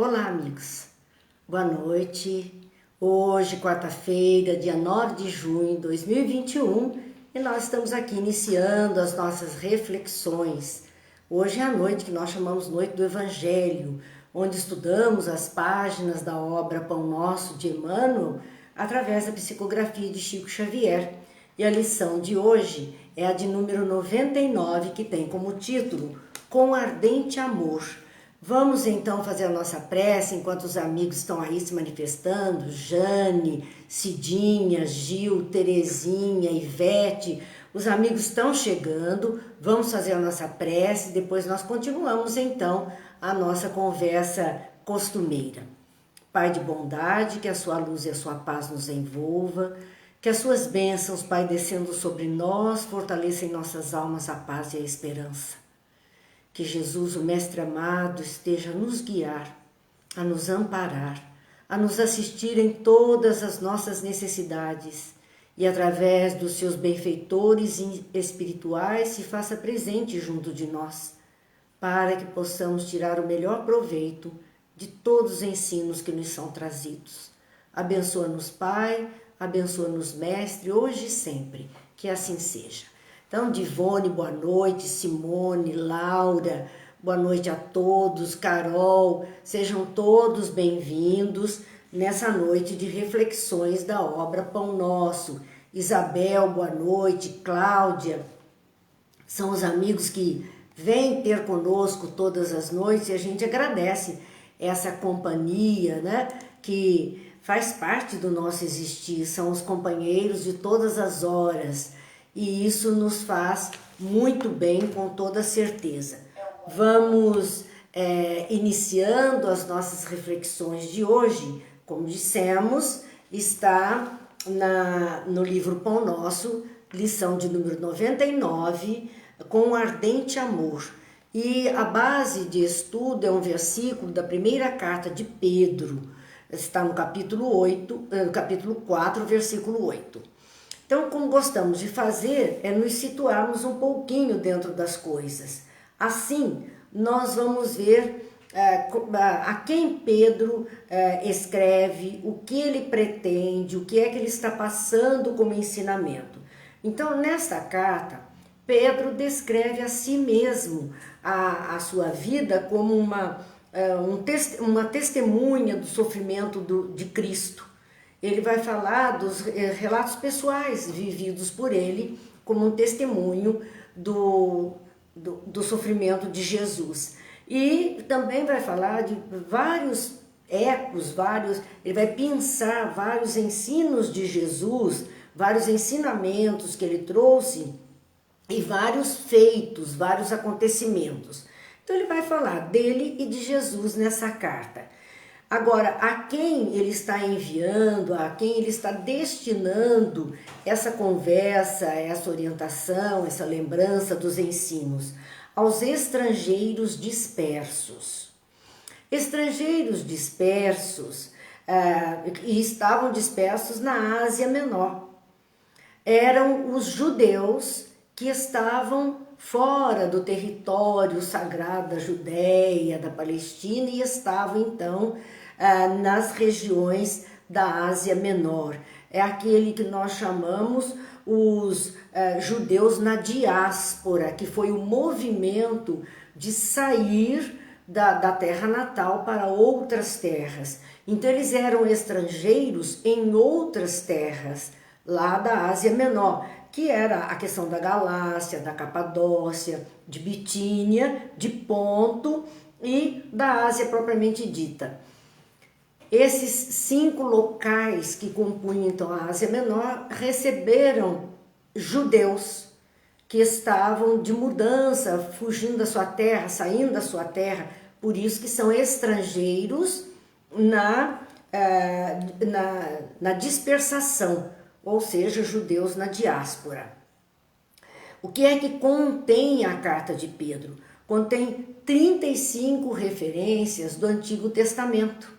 Olá, amigos. Boa noite. Hoje, quarta-feira, dia 9 de junho de 2021, e nós estamos aqui iniciando as nossas reflexões. Hoje é a noite que nós chamamos Noite do Evangelho, onde estudamos as páginas da obra Pão Nosso de Emmanuel através da psicografia de Chico Xavier. E a lição de hoje é a de número 99, que tem como título Com Ardente Amor. Vamos então fazer a nossa prece enquanto os amigos estão aí se manifestando, Jane, Cidinha, Gil, Terezinha, Ivete, os amigos estão chegando, vamos fazer a nossa prece, depois nós continuamos então a nossa conversa costumeira. Pai de bondade, que a sua luz e a sua paz nos envolva, que as suas bênçãos, Pai, descendo sobre nós, fortalecem em nossas almas a paz e a esperança. Que Jesus, o Mestre amado, esteja a nos guiar, a nos amparar, a nos assistir em todas as nossas necessidades e, através dos seus benfeitores espirituais, se faça presente junto de nós, para que possamos tirar o melhor proveito de todos os ensinos que nos são trazidos. Abençoa-nos, Pai, abençoa-nos, Mestre, hoje e sempre, que assim seja. Então, Divone, boa noite, Simone, Laura, boa noite a todos, Carol, sejam todos bem-vindos nessa noite de reflexões da obra Pão Nosso. Isabel, boa noite, Cláudia, são os amigos que vêm ter conosco todas as noites e a gente agradece essa companhia, né, que faz parte do nosso existir, são os companheiros de todas as horas. E isso nos faz muito bem, com toda certeza. Vamos iniciando as nossas reflexões de hoje. Como dissemos, está no livro Pão Nosso, lição de número 99, Com Ardente Amor. E a base de estudo é um versículo da primeira carta de Pedro, está no capítulo 4, versículo 8. Então, como gostamos de fazer, é nos situarmos um pouquinho dentro das coisas. Assim, nós vamos ver a quem Pedro escreve, o que ele pretende, o que é que ele está passando como ensinamento. Então, nesta carta, Pedro descreve a si mesmo, a sua vida, como uma testemunha do sofrimento de Cristo. Ele vai falar dos relatos pessoais vividos por ele como um testemunho do sofrimento de Jesus. E também vai falar de vários ecos, ele vai pensar vários ensinos de Jesus, vários ensinamentos que ele trouxe e vários feitos, vários acontecimentos. Então ele vai falar dele e de Jesus nessa carta. Agora, a quem ele está enviando, a quem ele está destinando essa conversa, essa orientação, essa lembrança dos ensinos? Aos estrangeiros dispersos. Estrangeiros dispersos e estavam dispersos na Ásia Menor. Eram os judeus que estavam fora do território sagrado da Judéia, da Palestina, e estavam então nas regiões da Ásia Menor. É aquele que nós chamamos os judeus na diáspora, que foi o movimento de sair da terra natal para outras terras. Então eles eram estrangeiros em outras terras, lá da Ásia Menor, que era a questão da Galácia, da Capadócia, de Bitínia, de Ponto e da Ásia propriamente dita. Esses 5 locais que compunham então a Ásia Menor receberam judeus que estavam de mudança, fugindo da sua terra, saindo da sua terra, por isso que são estrangeiros na dispersação, ou seja, judeus na diáspora. O que é que contém a carta de Pedro? Contém 35 referências do Antigo Testamento,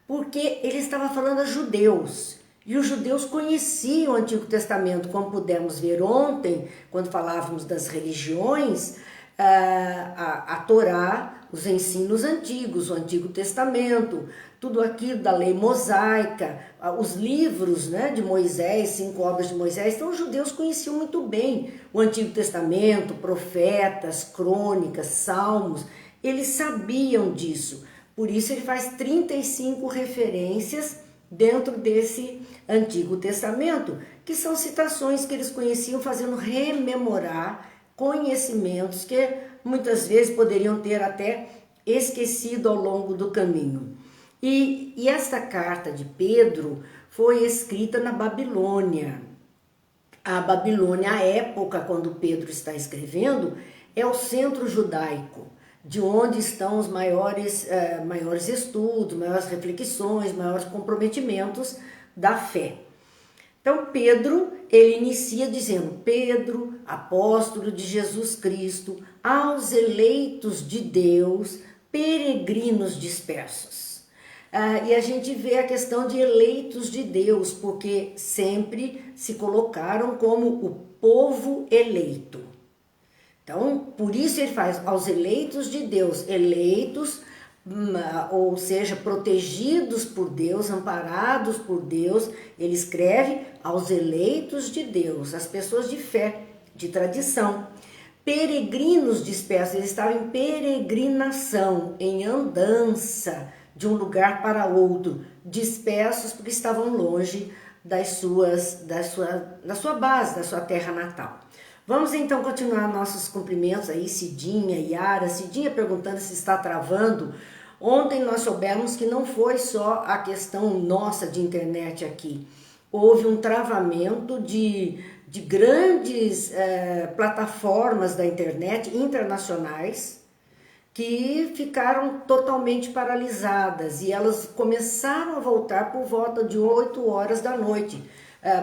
porque ele estava falando a judeus, e os judeus conheciam o Antigo Testamento, como pudemos ver ontem, quando falávamos das religiões, a Torá, os ensinos antigos, o Antigo Testamento, tudo aquilo da lei mosaica, os livros, né, de Moisés, 5 obras de Moisés. Então os judeus conheciam muito bem o Antigo Testamento, profetas, crônicas, salmos, eles sabiam disso. Por isso ele faz 35 referências dentro desse Antigo Testamento, que são citações que eles conheciam, fazendo rememorar conhecimentos que muitas vezes poderiam ter até esquecido ao longo do caminho. E esta carta de Pedro foi escrita na Babilônia. A Babilônia, a época quando Pedro está escrevendo, é o centro judaico, de onde estão os maiores estudos, maiores reflexões, maiores comprometimentos da fé. Então Pedro, ele inicia dizendo: Pedro, apóstolo de Jesus Cristo, aos eleitos de Deus, peregrinos dispersos. E a gente vê a questão de eleitos de Deus, porque sempre se colocaram como o povo eleito. Então, por isso ele faz aos eleitos de Deus, eleitos, ou seja, protegidos por Deus, amparados por Deus. Ele escreve aos eleitos de Deus, as pessoas de fé, de tradição. Peregrinos dispersos, eles estavam em peregrinação, em andança de um lugar para outro, dispersos porque estavam longe da sua base, da sua terra natal. Vamos então continuar nossos cumprimentos aí, Cidinha, Yara. Cidinha perguntando se está travando. Ontem nós soubemos que não foi só a questão nossa de internet aqui. Houve um travamento de grandes plataformas da internet internacionais que ficaram totalmente paralisadas e elas começaram a voltar por volta de 8 horas da noite.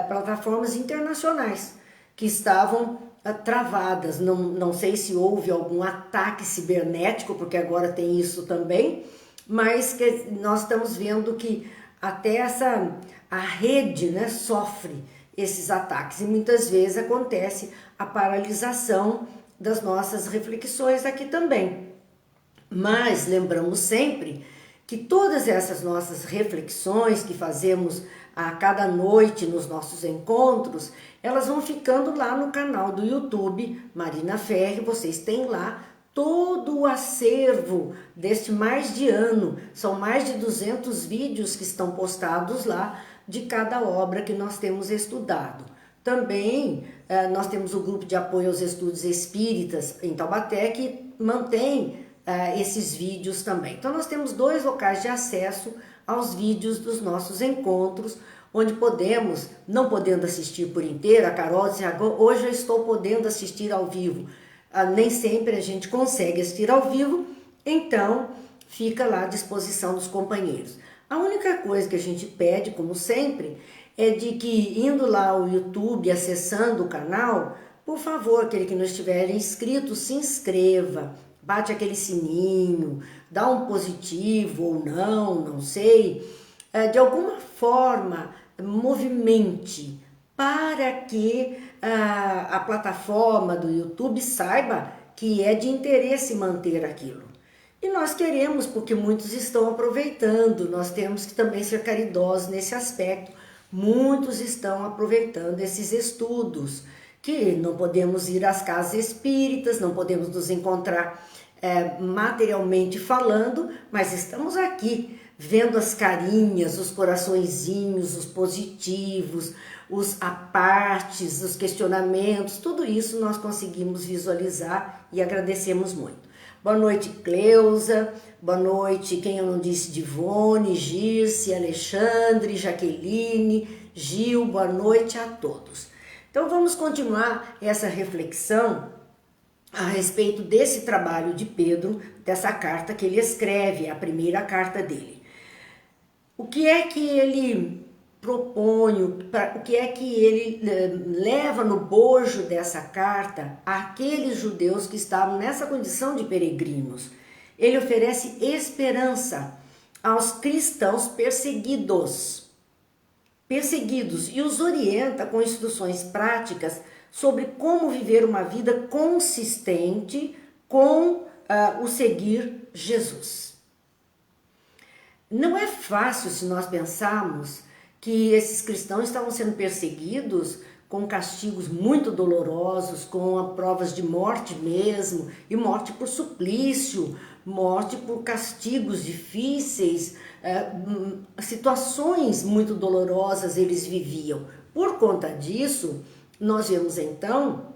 Plataformas internacionais que estavam travadas. Não sei se houve algum ataque cibernético, porque agora tem isso também, mas que nós estamos vendo que até a rede, né, sofre esses ataques e muitas vezes acontece a paralisação das nossas reflexões aqui também. Mas lembramos sempre que todas essas nossas reflexões que fazemos a cada noite nos nossos encontros, elas vão ficando lá no canal do YouTube Marina Ferri. Vocês têm lá todo o acervo deste mais de ano. São mais de 200 vídeos que estão postados lá de cada obra que nós temos estudado. Também nós temos o grupo de apoio aos estudos espíritas em Taubaté, que mantém esses vídeos também. Então nós temos 2 locais de acesso aos vídeos dos nossos encontros, onde podemos, não podendo assistir por inteiro. A Carol disse: hoje eu estou podendo assistir ao vivo. Nem sempre a gente consegue assistir ao vivo, então fica lá à disposição dos companheiros. A única coisa que a gente pede, como sempre, é de que indo lá ao YouTube, acessando o canal, por favor, aquele que não estiver inscrito, se inscreva, bate aquele sininho, dá um positivo ou não sei, de alguma forma movimente para que a plataforma do YouTube saiba que é de interesse manter aquilo. E nós queremos, porque muitos estão aproveitando, nós temos que também ser caridosos nesse aspecto. Muitos estão aproveitando esses estudos, que não podemos ir às casas espíritas, não podemos nos encontrar materialmente falando, mas estamos aqui vendo as carinhas, os coraçõezinhos, os positivos, os apartes, os questionamentos, tudo isso nós conseguimos visualizar e agradecemos muito. Boa noite, Cleusa. Boa noite, quem eu não disse, Divone, Girce, Alexandre, Jaqueline, Gil. Boa noite a todos. Então vamos continuar essa reflexão a respeito desse trabalho de Pedro, dessa carta que ele escreve, a primeira carta dele. O que é que ele propõe, o que é que ele leva no bojo dessa carta àqueles judeus que estavam nessa condição de peregrinos? Ele oferece esperança aos cristãos perseguidos e os orienta com instruções práticas sobre como viver uma vida consistente com o seguir Jesus. Não é fácil se nós pensarmos que esses cristãos estavam sendo perseguidos com castigos muito dolorosos, com provas de morte mesmo, e morte por suplício, morte por castigos difíceis, situações muito dolorosas eles viviam. Por conta disso, nós vemos então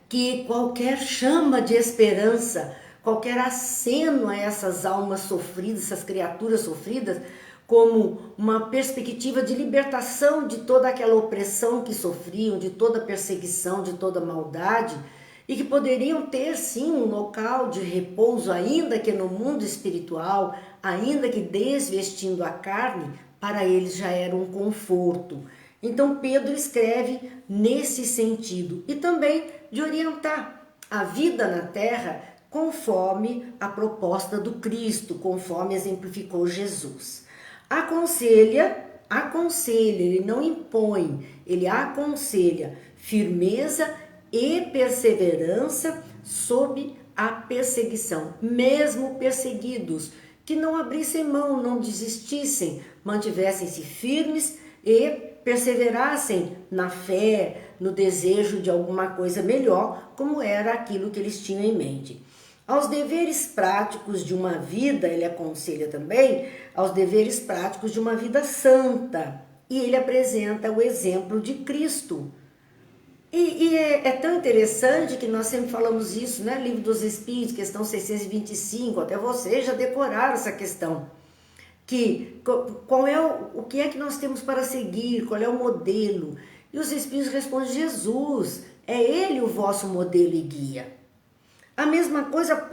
que qualquer chama de esperança, qualquer aceno a essas almas sofridas, essas criaturas sofridas, como uma perspectiva de libertação de toda aquela opressão que sofriam, de toda perseguição, de toda maldade, e que poderiam ter sim um local de repouso, ainda que no mundo espiritual, ainda que desvestindo a carne, para eles já era um conforto. Então Pedro escreve nesse sentido e também de orientar a vida na terra conforme a proposta do Cristo, conforme exemplificou Jesus. Aconselha, ele não impõe, ele aconselha firmeza e perseverança sob a perseguição, mesmo perseguidos, que não abrissem mão, não desistissem, mantivessem-se firmes e perseverassem na fé, no desejo de alguma coisa melhor, como era aquilo que eles tinham em mente. Aos deveres práticos de uma vida, ele aconselha também, aos deveres práticos de uma vida santa. E ele apresenta o exemplo de Cristo. E é tão interessante que nós sempre falamos isso, né? Livro dos Espíritos, questão 625, até vocês já decoraram essa questão. O que é que nós temos para seguir, qual é o modelo? E os Espíritos respondem, Jesus, é Ele o vosso modelo e guia. A mesma coisa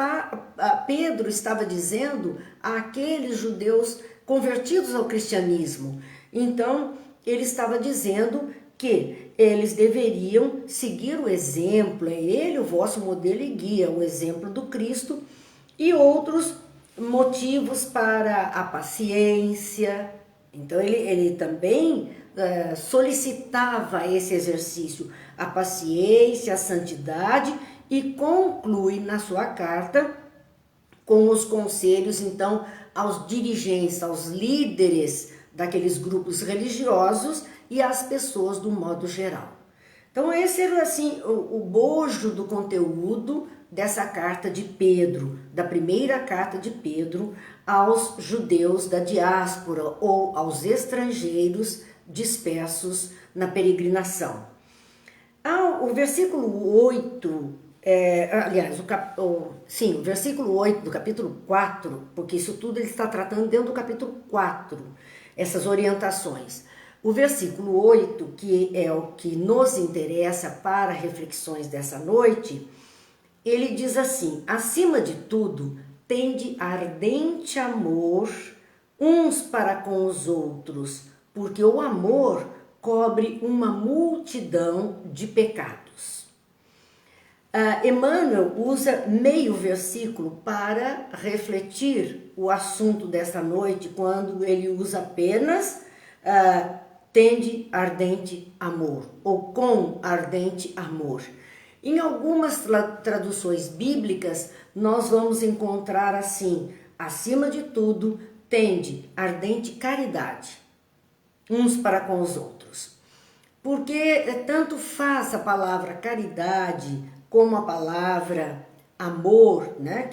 Pedro estava dizendo àqueles judeus convertidos ao cristianismo. Então, ele estava dizendo que eles deveriam seguir o exemplo, é ele o vosso modelo e guia, o exemplo do Cristo, e outros motivos para a paciência. Então, ele também solicitava esse exercício, a paciência, a santidade, e conclui na sua carta com os conselhos, então, aos dirigentes, aos líderes daqueles grupos religiosos e às pessoas do modo geral. Então, esse era assim, o bojo do conteúdo dessa carta de Pedro, da primeira carta de Pedro aos judeus da diáspora ou aos estrangeiros dispersos na peregrinação. O versículo 8... o versículo 8 do capítulo 4, porque isso tudo ele está tratando dentro do capítulo 4, essas orientações. O versículo 8, que é o que nos interessa para reflexões dessa noite, ele diz assim: acima de tudo, tende ardente amor uns para com os outros, porque o amor cobre uma multidão de pecados. Emmanuel usa meio versículo para refletir o assunto desta noite, quando ele usa apenas tende ardente amor, ou com ardente amor. Em algumas traduções bíblicas, nós vamos encontrar assim: acima de tudo, tende ardente caridade, uns para com os outros. Porque tanto faz a palavra caridade como a palavra amor, né,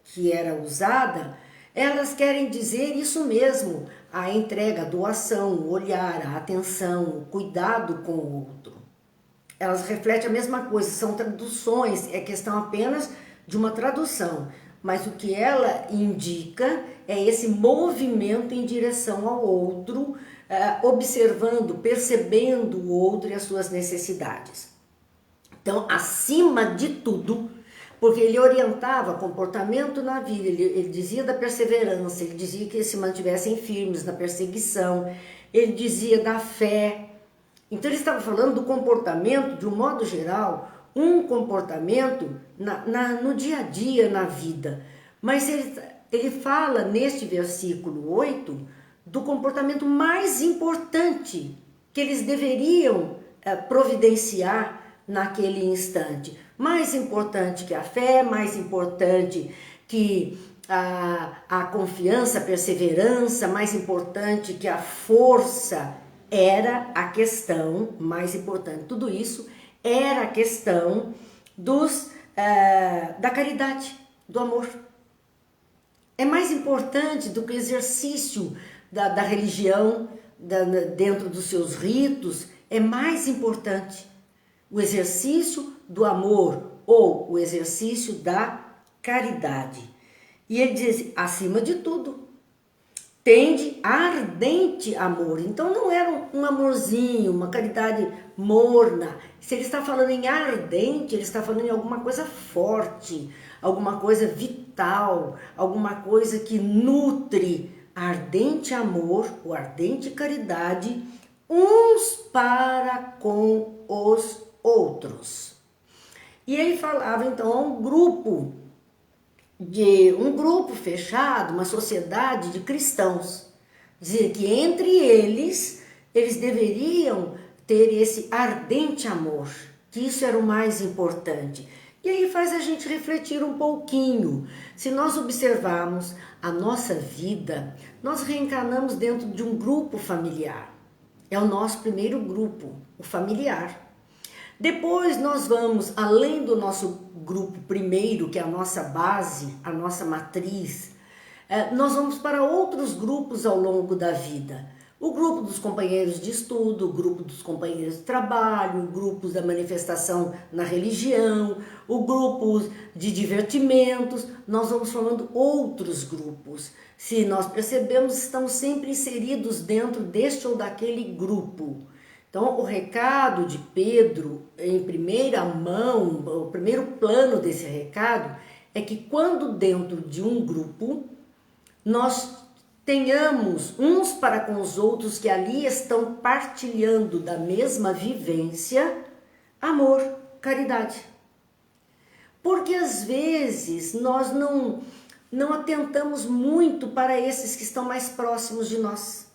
que era usada, elas querem dizer isso mesmo: a entrega, a doação, o olhar, a atenção, o cuidado com o outro. Elas refletem a mesma coisa, são traduções, é questão apenas de uma tradução, mas o que ela indica é esse movimento em direção ao outro, observando, percebendo o outro e as suas necessidades. Então, acima de tudo, porque ele orientava comportamento na vida, ele dizia da perseverança, ele dizia que se mantivessem firmes na perseguição, ele dizia da fé. Então ele estava falando do comportamento, de um modo geral, um comportamento no dia a dia, na vida. Mas ele fala neste versículo 8 do comportamento mais importante que eles deveriam providenciar naquele instante. Mais importante que a fé, mais importante que a confiança, a perseverança, mais importante que a força, era a questão mais importante. Tudo isso era a questão da caridade, do amor. É mais importante do que o exercício da religião, dentro dos seus ritos, é mais importante o exercício do amor ou o exercício da caridade. E ele diz, acima de tudo, tende ardente amor. Então não era um amorzinho, uma caridade morna. Se ele está falando em ardente, ele está falando em alguma coisa forte, alguma coisa vital, alguma coisa que nutre ardente amor, ou ardente caridade, uns para com os outros. E ele falava então a um grupo fechado, uma sociedade de cristãos, dizer que entre eles deveriam ter esse ardente amor, que isso era o mais importante. E aí faz a gente refletir um pouquinho. Se nós observarmos a nossa vida, nós reencarnamos dentro de um grupo familiar. É o nosso primeiro grupo, o familiar. Depois nós vamos, além do nosso grupo primeiro, que é a nossa base, a nossa matriz, nós vamos para outros grupos ao longo da vida. O grupo dos companheiros de estudo, o grupo dos companheiros de trabalho, o grupo da manifestação na religião, o grupo de divertimentos, nós vamos formando outros grupos. Se nós percebemos, estamos sempre inseridos dentro deste ou daquele grupo. Então, o recado de Pedro, em primeira mão, o primeiro plano desse recado, é que quando dentro de um grupo, nós tenhamos uns para com os outros que ali estão partilhando da mesma vivência, amor, caridade. Porque às vezes nós não atentamos muito para esses que estão mais próximos de nós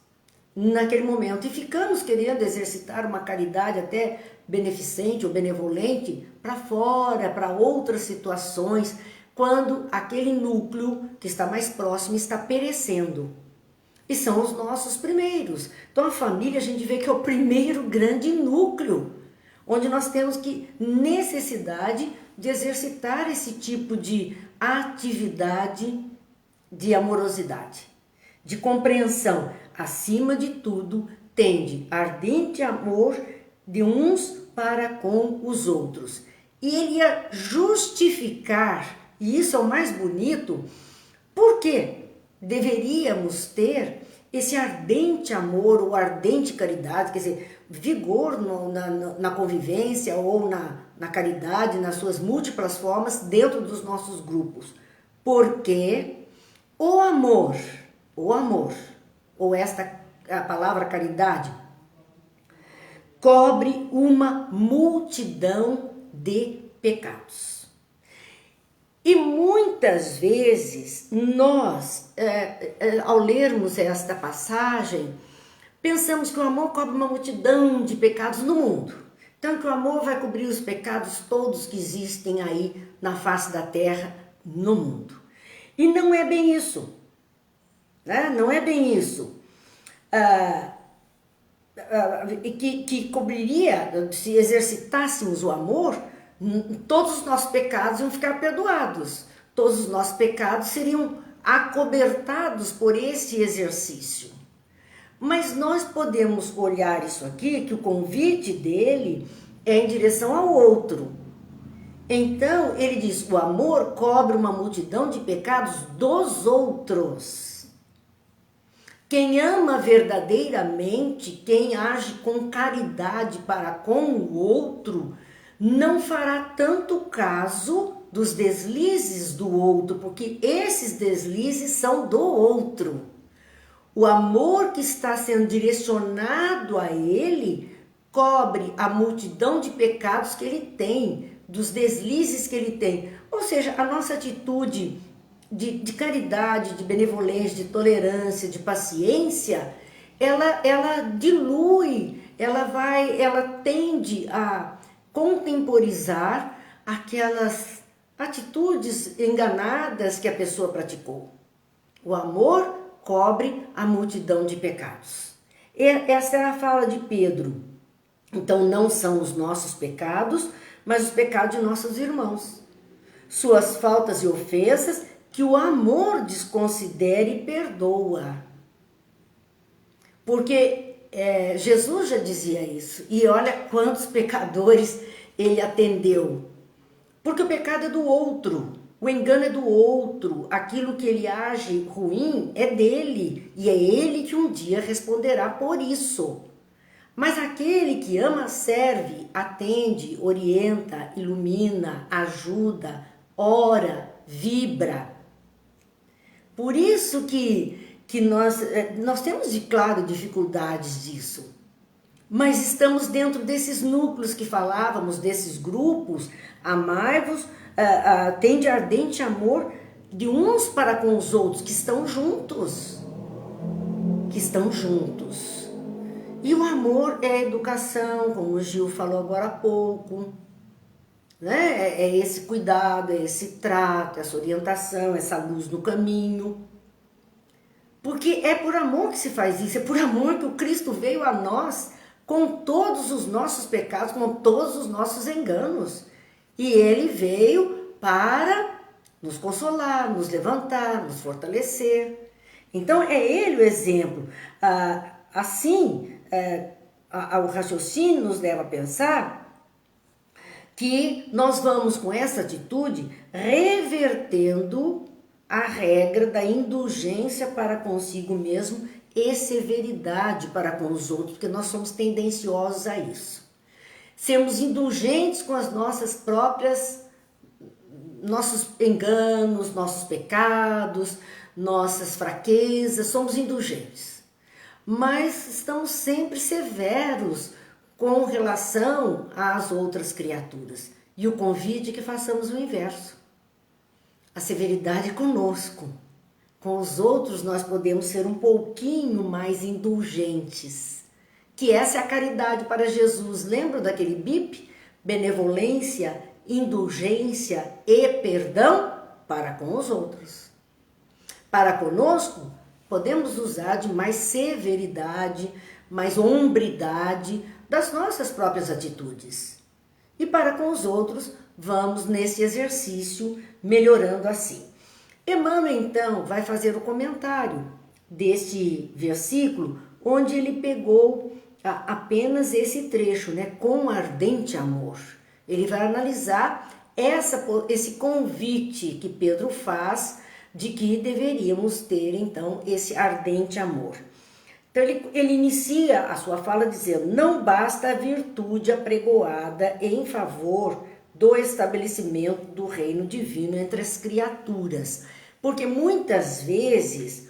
naquele momento e ficamos querendo exercitar uma caridade até beneficente ou benevolente para fora, para outras situações, quando aquele núcleo que está mais próximo está perecendo. E são os nossos primeiros. Então a família, a gente vê que é o primeiro grande núcleo, onde nós temos necessidade de exercitar esse tipo de atividade de amorosidade, de compreensão. Acima de tudo, tende ardente amor de uns para com os outros. E ele ia justificar, e isso é o mais bonito, por que deveríamos ter esse ardente amor ou ardente caridade, quer dizer, vigor na convivência ou na caridade, nas suas múltiplas formas dentro dos nossos grupos. Porque o amor, ou a palavra caridade, cobre uma multidão de pecados. E muitas vezes nós, ao lermos esta passagem, pensamos que o amor cobre uma multidão de pecados no mundo. Então que o amor vai cobrir os pecados todos que existem aí na face da terra, no mundo. E não é bem isso. Não é bem isso. Que cobriria, se exercitássemos o amor, todos os nossos pecados iam ficar perdoados. Todos os nossos pecados seriam acobertados por esse exercício. Mas nós podemos olhar isso aqui, que o convite dele é em direção ao outro. Então, ele diz, o amor cobre uma multidão de pecados dos outros. Quem ama verdadeiramente, quem age com caridade para com o outro, não fará tanto caso dos deslizes do outro, porque esses deslizes são do outro. O amor que está sendo direcionado a ele cobre a multidão de pecados que ele tem, dos deslizes que ele tem. Ou seja, a nossa atitude de caridade, de benevolência, de tolerância, de paciência, ela dilui, ela tende a contemporizar aquelas atitudes enganadas que a pessoa praticou. O amor cobre a multidão de pecados. Essa é a fala de Pedro. Então não são os nossos pecados, mas os pecados de nossos irmãos. Suas faltas e ofensas que o amor desconsidera e perdoa. Porque Jesus já dizia isso. E olha quantos pecadores ele atendeu. Porque o pecado é do outro. O engano é do outro. Aquilo que ele age ruim é dele. E é ele que um dia responderá por isso. Mas aquele que ama, serve, atende, orienta, ilumina, ajuda, ora, vibra. Por isso que nós temos, claro, dificuldades disso. Mas estamos dentro desses núcleos que falávamos, desses grupos. Amai-vos, tende ardente amor de uns para com os outros, que estão juntos. Que estão juntos. E o amor é a educação, como o Gil falou agora há pouco. Né? É esse cuidado, é esse trato, essa orientação, essa luz no caminho. Porque é por amor que se faz isso, é por amor que o Cristo veio a nós com todos os nossos pecados, com todos os nossos enganos. E ele veio para nos consolar, nos levantar, nos fortalecer. Então é ele o exemplo. O raciocínio nos leva a pensar que nós vamos, com essa atitude, revertendo a regra da indulgência para consigo mesmo e severidade para com os outros, porque nós somos tendenciosos a isso. Sermos indulgentes com as nossos enganos, nossos pecados, nossas fraquezas, somos indulgentes. Mas estamos sempre severos com relação às outras criaturas. E o convite é que façamos o inverso. A severidade conosco. Com os outros nós podemos ser um pouquinho mais indulgentes. Que essa é a caridade para Jesus. Lembra daquele BIP? Benevolência, indulgência e perdão para com os outros. Para conosco, podemos usar de mais severidade, mais hombridade das nossas próprias atitudes. E para com os outros, vamos nesse exercício melhorando assim. Emmanuel, então, vai fazer o comentário deste versículo, onde ele pegou apenas esse trecho, né, com ardente amor. Ele vai analisar esse convite que Pedro faz de que deveríamos ter, então, esse ardente amor. Então, ele inicia a sua fala dizendo: não basta a virtude apregoada em favor do estabelecimento do reino divino entre as criaturas. Porque muitas vezes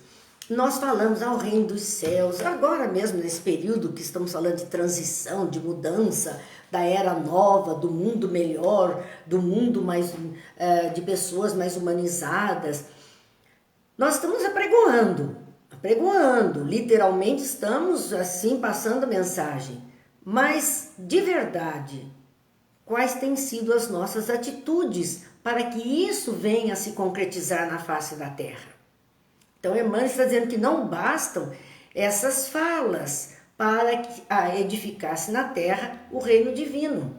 nós falamos ao reino dos céus, agora mesmo nesse período que estamos falando de transição, de mudança, da era nova, do mundo melhor, do mundo mais de pessoas mais humanizadas. Nós estamos apregoando, literalmente estamos assim passando a mensagem. Mas, de verdade, quais têm sido as nossas atitudes para que isso venha a se concretizar na face da terra? Então, Emmanuel está dizendo que não bastam essas falas para que edificasse na terra o reino divino.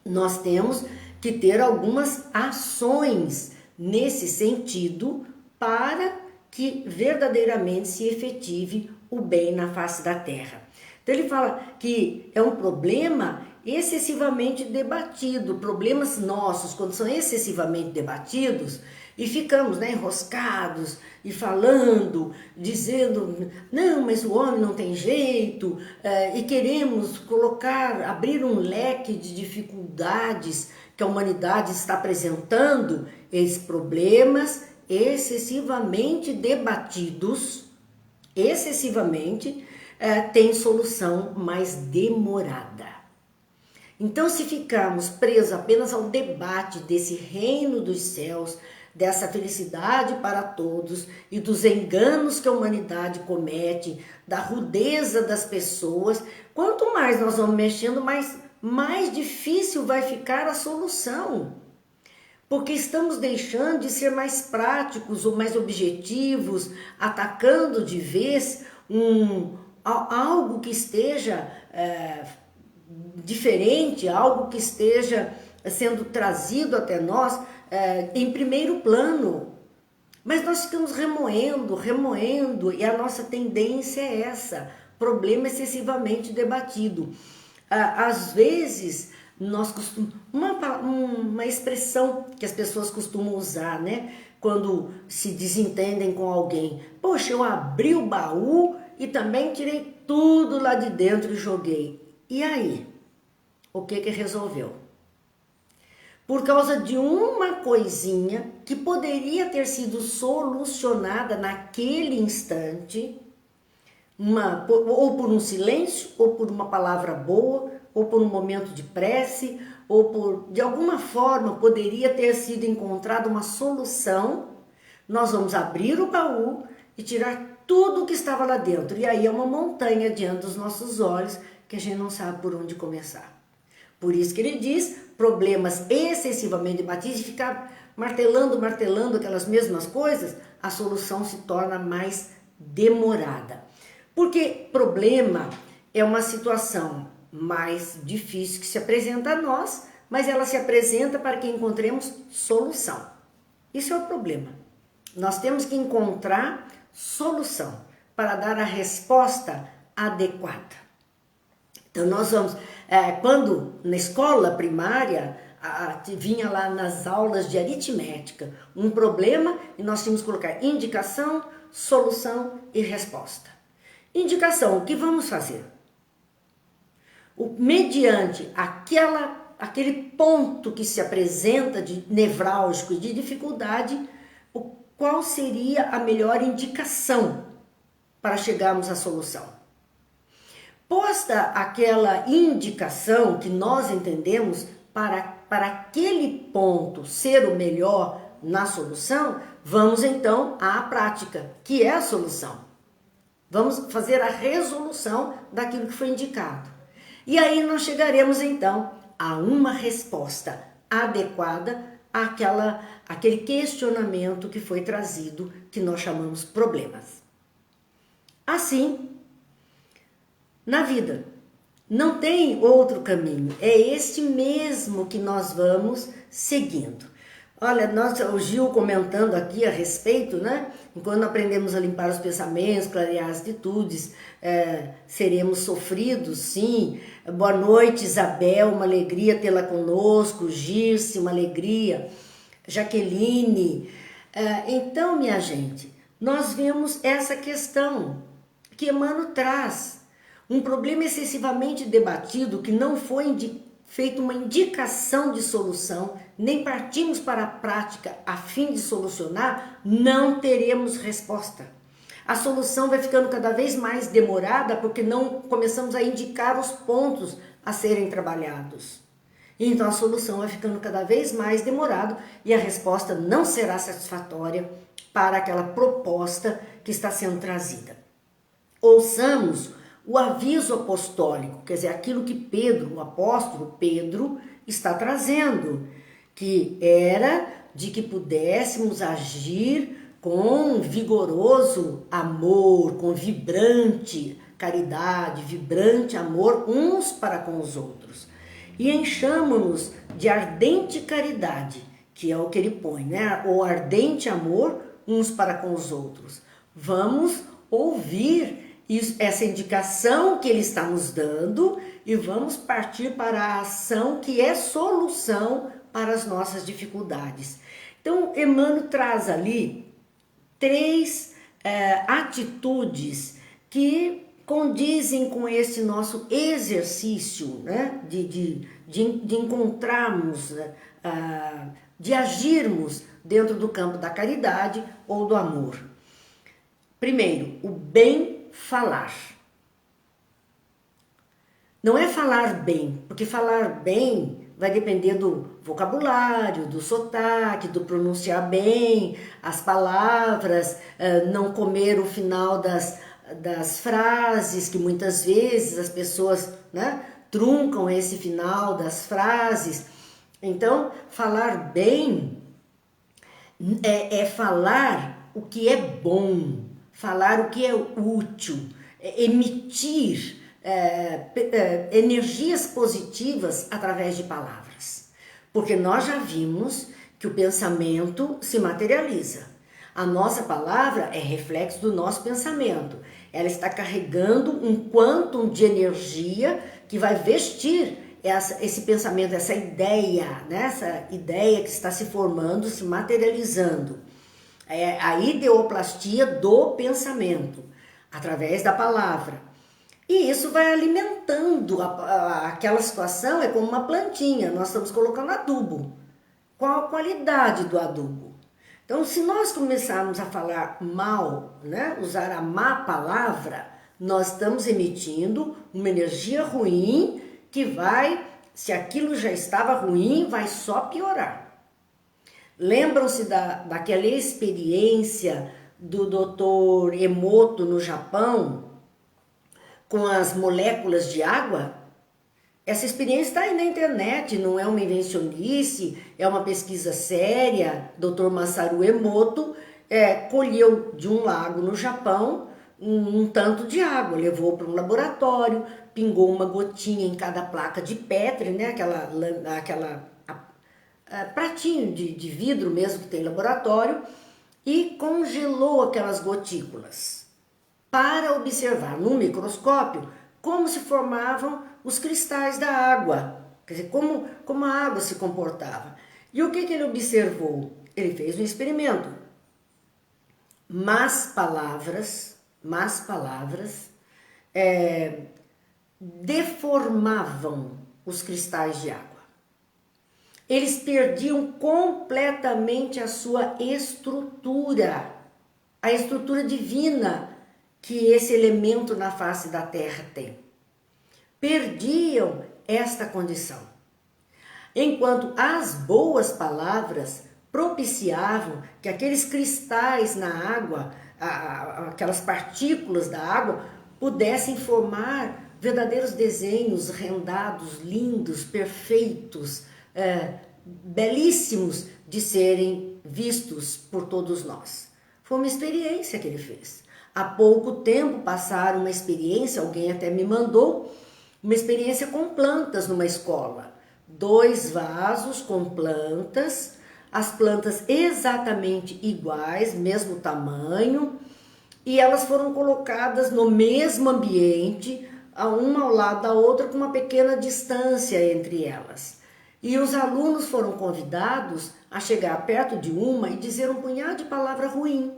Nós temos que ter algumas ações nesse sentido para que verdadeiramente se efetive o bem na face da terra. Então ele fala que é um problema excessivamente debatido, problemas nossos, quando são excessivamente debatidos, e ficamos enroscados e falando, dizendo, não, mas o homem não tem jeito, e queremos abrir um leque de dificuldades que a humanidade está apresentando, esses problemas excessivamente debatidos, tem solução mais demorada. Então, se ficarmos presos apenas ao debate desse reino dos céus, dessa felicidade para todos e dos enganos que a humanidade comete, da rudeza das pessoas, quanto mais nós vamos mexendo, mais mais difícil vai ficar a solução. Porque estamos deixando de ser mais práticos ou mais objetivos, atacando de vez algo que esteja diferente, algo que esteja sendo trazido até nós em primeiro plano. Mas nós ficamos remoendo, e a nossa tendência é essa, problema excessivamente debatido. Às vezes, nós costumamos, uma expressão que as pessoas costumam usar, né? Quando se desentendem com alguém. Poxa, eu abri o baú e também tirei tudo lá de dentro e joguei. E aí? O que resolveu? Por causa de uma coisinha que poderia ter sido solucionada naquele instante, ou por um silêncio, ou por uma palavra boa, ou por um momento de prece, ou de alguma forma poderia ter sido encontrada uma solução. Nós vamos abrir o baú e tirar tudo o que estava lá dentro. E aí é uma montanha diante dos nossos olhos que a gente não sabe por onde começar. Por isso que ele diz, problemas excessivamente debatidos, e ficar martelando aquelas mesmas coisas, a solução se torna mais demorada. Porque problema é uma situação mais difícil que se apresenta a nós, mas ela se apresenta para que encontremos solução. Isso é o problema. Nós temos que encontrar solução para dar a resposta adequada. Então nós vamos, quando na escola primária, vinha lá nas aulas de aritmética um problema e nós tínhamos que colocar indicação, solução e resposta. Indicação, o que vamos fazer? Mediante aquele ponto que se apresenta de nevrálgico e de dificuldade, qual seria a melhor indicação para chegarmos à solução? Posta aquela indicação que nós entendemos para aquele ponto ser o melhor na solução, vamos então à prática, que é a solução. Vamos fazer a resolução daquilo que foi indicado. E aí nós chegaremos então a uma resposta adequada àquele questionamento que foi trazido, que nós chamamos problemas. Assim, na vida, não tem outro caminho, é este mesmo que nós vamos seguindo. Olha, o Gil comentando aqui a respeito, né? Enquanto aprendemos a limpar os pensamentos, clarear as atitudes, seremos sofridos, sim. Boa noite, Isabel, uma alegria tê-la conosco. Girce, uma alegria. Jaqueline. Então, minha gente, nós vemos essa questão que Emmanuel traz. Um problema excessivamente debatido que não foi feita uma indicação de solução, nem partimos para a prática a fim de solucionar, não teremos resposta. A solução vai ficando cada vez mais demorada porque não começamos a indicar os pontos a serem trabalhados. Então a solução vai ficando cada vez mais demorada e a resposta não será satisfatória para aquela proposta que está sendo trazida. Ouçamos o aviso apostólico, quer dizer, aquilo que Pedro, o apóstolo Pedro, está trazendo, que era de que pudéssemos agir com vigoroso amor, com vibrante caridade, vibrante amor uns para com os outros. E enchamos-nos de ardente caridade, que é o que ele põe, né? O ardente amor uns para com os outros. Vamos ouvir essa indicação que ele está nos dando e vamos partir para a ação que é solução para as nossas dificuldades. Então, Emmanuel traz ali 3 atitudes que condizem com esse nosso exercício, né? de encontrarmos, de agirmos dentro do campo da caridade ou do amor. Primeiro, o bem falar. Não é falar bem, porque falar bem vai depender do vocabulário, do sotaque, do pronunciar bem as palavras, não comer o final das frases, que muitas vezes as pessoas, né, truncam esse final das frases. Então, falar bem é falar o que é bom, falar o que é útil, emitir energias positivas através de palavras. Porque nós já vimos que o pensamento se materializa. A nossa palavra é reflexo do nosso pensamento. Ela está carregando um quantum de energia que vai vestir esse pensamento, essa ideia, né? Essa ideia que está se formando, se materializando. É a ideoplastia do pensamento, através da palavra. E isso vai alimentando aquela situação, é como uma plantinha, nós estamos colocando adubo. Qual a qualidade do adubo? Então, se nós começarmos a falar mal, né, usar a má palavra, nós estamos emitindo uma energia ruim que vai, se aquilo já estava ruim, vai só piorar. Lembram-se daquela experiência do Dr. Emoto no Japão com as moléculas de água? Essa experiência está aí na internet, não é uma invencionice, é uma pesquisa séria. Dr. Masaru Emoto colheu de um lago no Japão um tanto de água, levou para um laboratório, pingou uma gotinha em cada placa de Petri, né? aquela pratinho de vidro mesmo que tem em laboratório, e congelou aquelas gotículas para observar no microscópio como se formavam os cristais da água, quer dizer, como a água se comportava. E o que ele observou? Ele fez um experimento. Más palavras deformavam os cristais de água. Eles perdiam completamente a sua estrutura, a estrutura divina que esse elemento na face da terra tem. Perdiam esta condição. Enquanto as boas palavras propiciavam que aqueles cristais na água, aquelas partículas da água, pudessem formar verdadeiros desenhos rendados, lindos, perfeitos, belíssimos de serem vistos por todos nós. Foi uma experiência que ele fez. Há pouco tempo passaram uma experiência, alguém até me mandou, uma experiência com plantas numa escola. 2 vasos com plantas, as plantas exatamente iguais, mesmo tamanho, e elas foram colocadas no mesmo ambiente, uma ao lado da outra, com uma pequena distância entre elas. E os alunos foram convidados a chegar perto de uma e dizer um punhado de palavra ruim.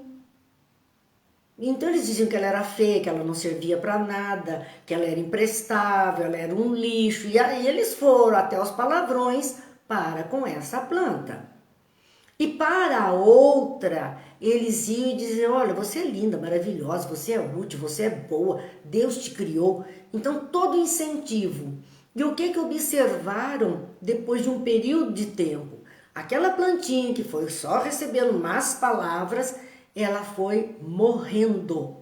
Então eles diziam que ela era feia, que ela não servia para nada, que ela era imprestável, ela era um lixo. E aí eles foram até os palavrões para com essa planta. E para a outra, eles iam e diziam, olha, você é linda, maravilhosa, você é útil, você é boa, Deus te criou. Então todo incentivo. E o que observaram depois de um período de tempo? Aquela plantinha que foi só recebendo más palavras, ela foi morrendo,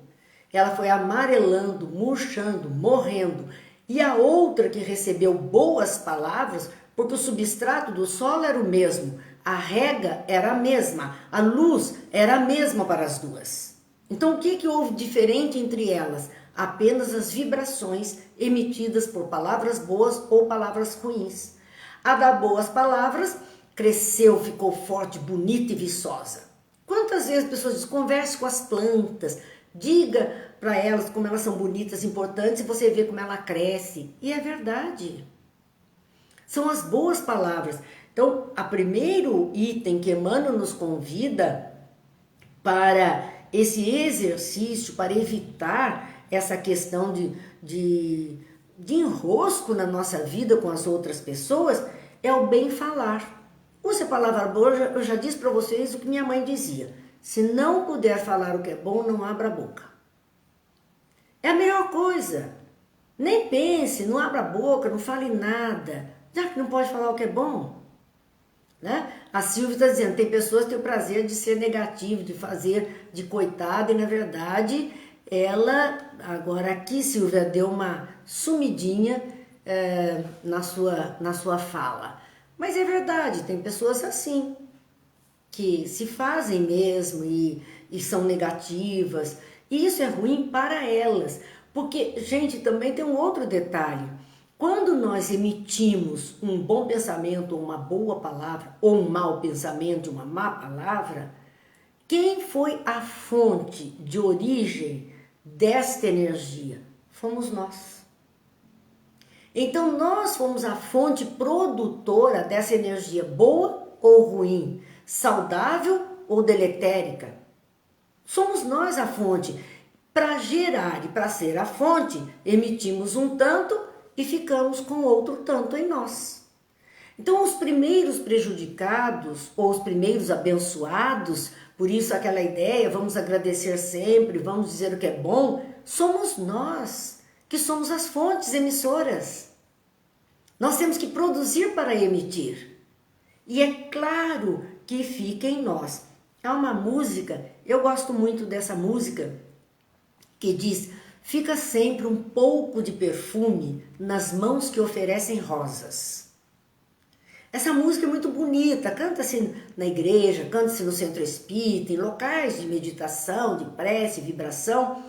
ela foi amarelando, murchando, morrendo. E a outra que recebeu boas palavras, porque o substrato do solo era o mesmo, a rega era a mesma, a luz era a mesma para as duas. Então o que houve diferente entre elas? Apenas as vibrações emitidas por palavras boas ou palavras ruins. A das boas palavras cresceu, ficou forte, bonita e viçosa. Quantas vezes as pessoas dizem, converse com as plantas, diga para elas como elas são bonitas, importantes, e você vê como ela cresce. E é verdade. São as boas palavras. Então, o primeiro item que Emmanuel nos convida para esse exercício, para evitar essa questão de enrosco na nossa vida com as outras pessoas, é o bem falar. Use a palavra boa, eu já disse para vocês o que minha mãe dizia. Se não puder falar o que é bom, não abra a boca. É a melhor coisa. Nem pense, não abra a boca, não fale nada. Já que não pode falar o que é bom. Né? A Silvia está dizendo, tem pessoas que têm o prazer de ser negativo, de fazer de coitada, e na verdade, ela, agora aqui, Silvia, deu uma sumidinha, na sua fala. Mas é verdade, tem pessoas assim, que se fazem mesmo e são negativas. E isso é ruim para elas. Porque, gente, também tem um outro detalhe. Quando nós emitimos um bom pensamento, uma boa palavra, ou um mau pensamento, uma má palavra, quem foi a fonte de origem desta energia? Fomos nós. Então nós fomos a fonte produtora dessa energia boa ou ruim, saudável ou deletérica. Somos nós a fonte. Para gerar e para ser a fonte, emitimos um tanto e ficamos com outro tanto em nós. Então os primeiros prejudicados ou os primeiros abençoados, por isso aquela ideia, vamos agradecer sempre, vamos dizer o que é bom, somos nós, que somos as fontes emissoras. Nós temos que produzir para emitir. E é claro que fica em nós. Há uma música, eu gosto muito dessa música, que diz: fica sempre um pouco de perfume nas mãos que oferecem rosas. Essa música é muito bonita, canta-se na igreja, canta-se no centro espírita, em locais de meditação, de prece, vibração.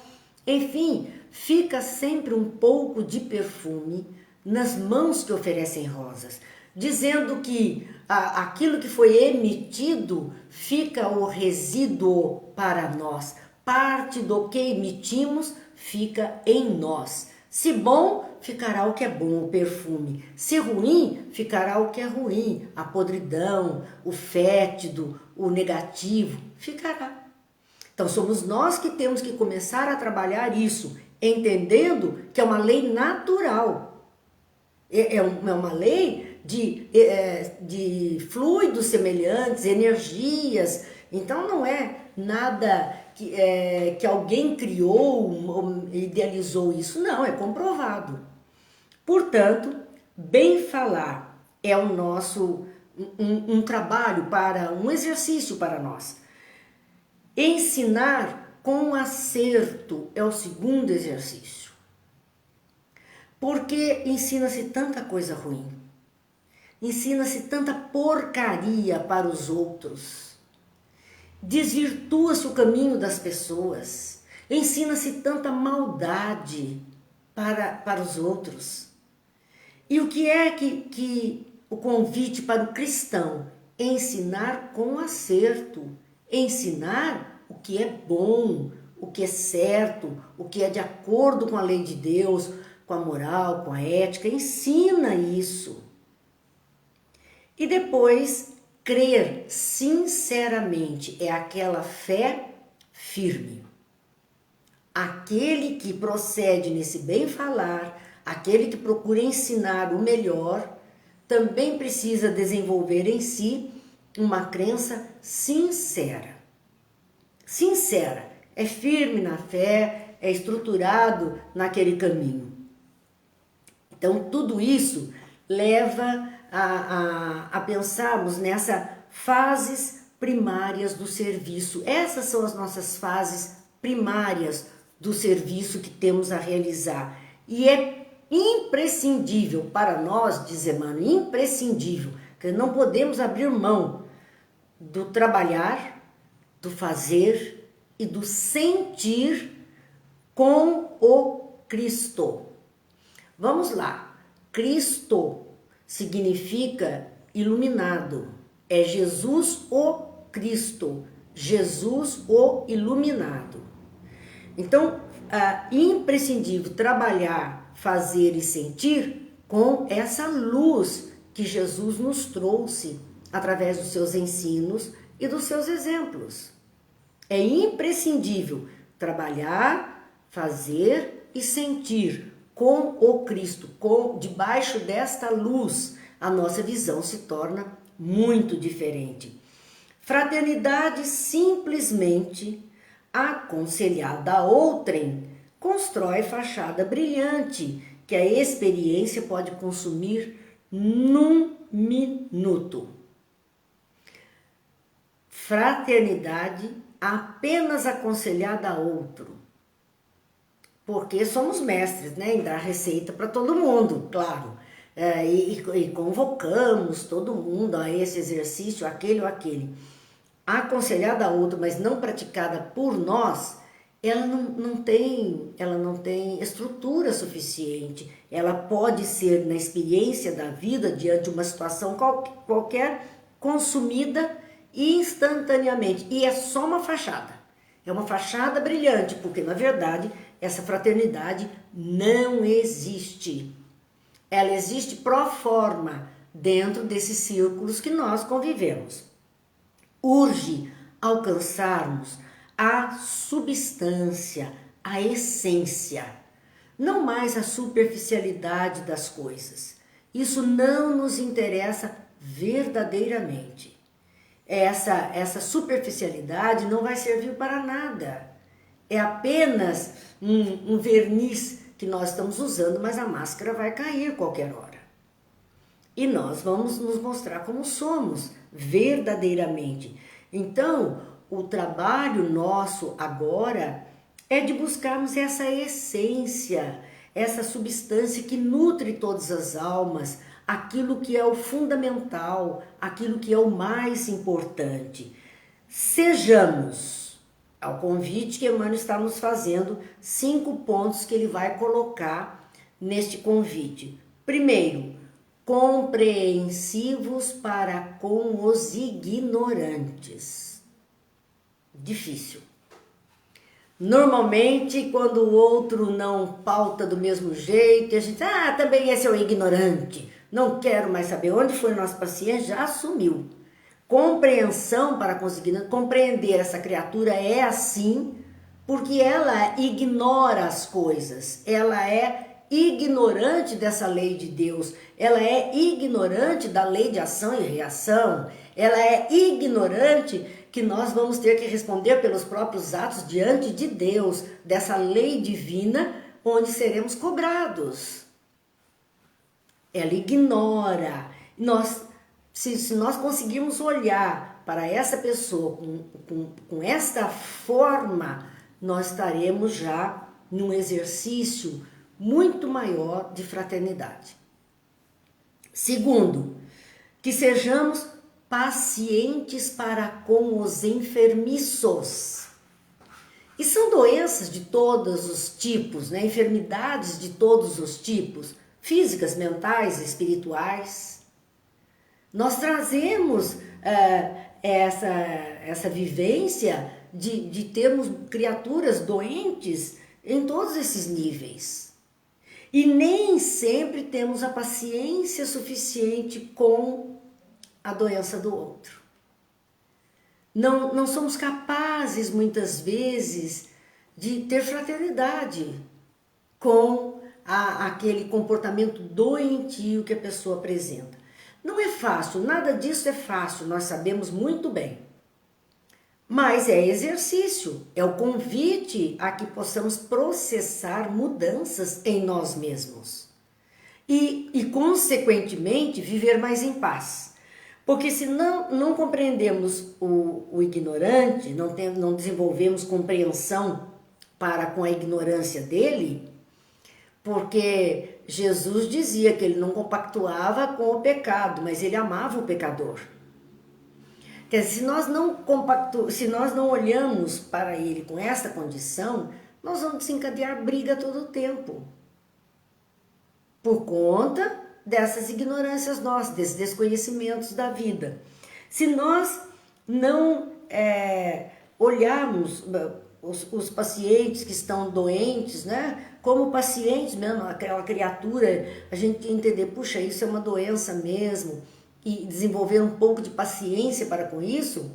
Enfim, fica sempre um pouco de perfume nas mãos que oferecem rosas, dizendo que aquilo que foi emitido fica o resíduo para nós. Parte do que emitimos fica em nós. Se bom, ficará o que é bom, o perfume. Se ruim, ficará o que é ruim, a podridão, o fétido, o negativo, ficará. Então somos nós que temos que começar a trabalhar isso, entendendo que é uma lei natural. É uma lei de fluidos semelhantes, energias. Então não é nada que alguém criou ou idealizou isso. Não, é comprovado. Portanto, bem falar é o nosso um trabalho um exercício para nós. Ensinar com acerto é o segundo exercício. Porque ensina-se tanta coisa ruim. Ensina-se tanta porcaria para os outros. Desvirtua-se o caminho das pessoas. Ensina-se tanta maldade para os outros. E o que é que o convite para o cristão? Ensinar com acerto. Ensinar o que é bom, o que é certo, o que é de acordo com a lei de Deus, com a moral, com a ética. Ensina isso. E depois, crer sinceramente é aquela fé firme. Aquele que procede nesse bem falar, aquele que procura ensinar o melhor, também precisa desenvolver em si uma crença sincera. Sincera, é firme na fé, é estruturado naquele caminho. Então, tudo isso leva a pensarmos nessas fases primárias do serviço. Essas são as nossas fases primárias do serviço que temos a realizar. E é imprescindível para nós, diz Emmanuel, imprescindível, que não podemos abrir mão do trabalhar, do fazer e do sentir com o Cristo. Vamos lá. Cristo significa iluminado. É Jesus o Cristo, Jesus o iluminado. Então, é imprescindível trabalhar, fazer e sentir com essa luz que Jesus nos trouxe através dos seus ensinos e dos seus exemplos. É imprescindível trabalhar, fazer e sentir com o Cristo, debaixo desta luz, a nossa visão se torna muito diferente. Fraternidade simplesmente aconselhada a outrem constrói fachada brilhante que a experiência pode consumir num minuto. Fraternidade apenas aconselhada a outro porque somos mestres, né, em dar receita para todo mundo, claro. E convocamos todo mundo a esse exercício, aquele ou aquele. Aconselhada a outro, mas não praticada por nós, ela não tem estrutura suficiente. Ela pode ser, na experiência da vida, diante de uma situação qualquer, consumida instantaneamente. E é só uma fachada. É uma fachada brilhante, porque, na verdade, essa fraternidade não existe. Ela existe pro forma, dentro desses círculos que nós convivemos. Urge alcançarmos a substância, a essência, não mais a superficialidade das coisas. Isso não nos interessa verdadeiramente. Essa superficialidade não vai servir para nada. É apenas um verniz que nós estamos usando, mas a máscara vai cair qualquer hora. E nós vamos nos mostrar como somos verdadeiramente. Então, o trabalho nosso agora é de buscarmos essa essência, essa substância que nutre todas as almas, aquilo que é o fundamental, aquilo que é o mais importante. Sejamos, ao convite que Emmanuel está nos fazendo, 5 pontos que ele vai colocar neste convite. Primeiro, compreensivos para com os ignorantes. Difícil. Normalmente, quando o outro não pauta do mesmo jeito, a gente, também esse é o ignorante, não quero mais saber. Onde foi nosso paciente, já assumiu. Compreensão para conseguir compreender essa criatura é assim, porque ela ignora as coisas, ela é ignorante dessa lei de Deus, ela é ignorante da lei de ação e reação, ela é ignorante que nós vamos ter que responder pelos próprios atos diante de Deus, dessa lei divina, onde seremos cobrados. Ela ignora. Se nós conseguirmos olhar para essa pessoa com esta forma, nós estaremos já num exercício muito maior de fraternidade. Segundo, que sejamos pacientes para com os enfermiços. E são doenças de todos os tipos, né? Enfermidades de todos os tipos, físicas, mentais, espirituais. Nós trazemos essa vivência de termos criaturas doentes em todos esses níveis. E nem sempre temos a paciência suficiente com a doença do outro. Não somos capazes, muitas vezes, de ter fraternidade com aquele comportamento doentio que a pessoa apresenta. Não é fácil, nada disso é fácil, nós sabemos muito bem. Mas é exercício, é o convite a que possamos processar mudanças em nós mesmos. E consequentemente, viver mais em paz. Porque se não compreendemos o ignorante, não desenvolvemos compreensão para com a ignorância dele, porque Jesus dizia que ele não compactuava com o pecado, mas ele amava o pecador. Quer dizer, se nós não olhamos para ele com essa condição, nós vamos desencadear briga todo o tempo. Por conta dessas ignorâncias nossas, desses desconhecimentos da vida. Se nós não olharmos os pacientes que estão doentes, né, como pacientes mesmo, aquela criatura, a gente entender, puxa, isso é uma doença mesmo, e desenvolver um pouco de paciência para com isso,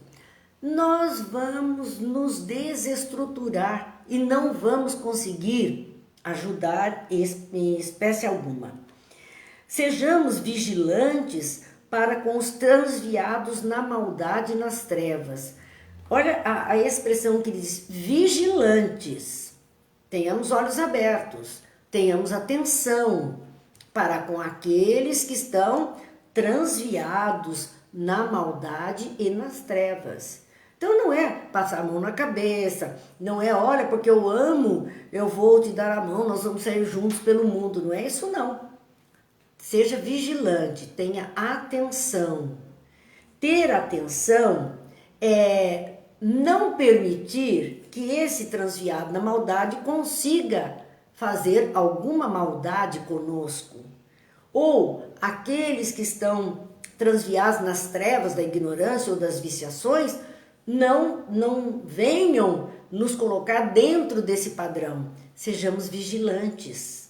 nós vamos nos desestruturar e não vamos conseguir ajudar em espécie alguma. Sejamos vigilantes para com os transviados na maldade e nas trevas. Olha a expressão que diz, vigilantes. Tenhamos olhos abertos, tenhamos atenção para com aqueles que estão transviados na maldade e nas trevas. Então não é passar a mão na cabeça, não é, olha, porque eu amo, eu vou te dar a mão, nós vamos sair juntos pelo mundo. Não é isso não. Seja vigilante, tenha atenção. Ter atenção é não permitir que esse transviado na maldade consiga fazer alguma maldade conosco. Ou aqueles que estão transviados nas trevas da ignorância ou das viciações, não venham nos colocar dentro desse padrão. Sejamos vigilantes.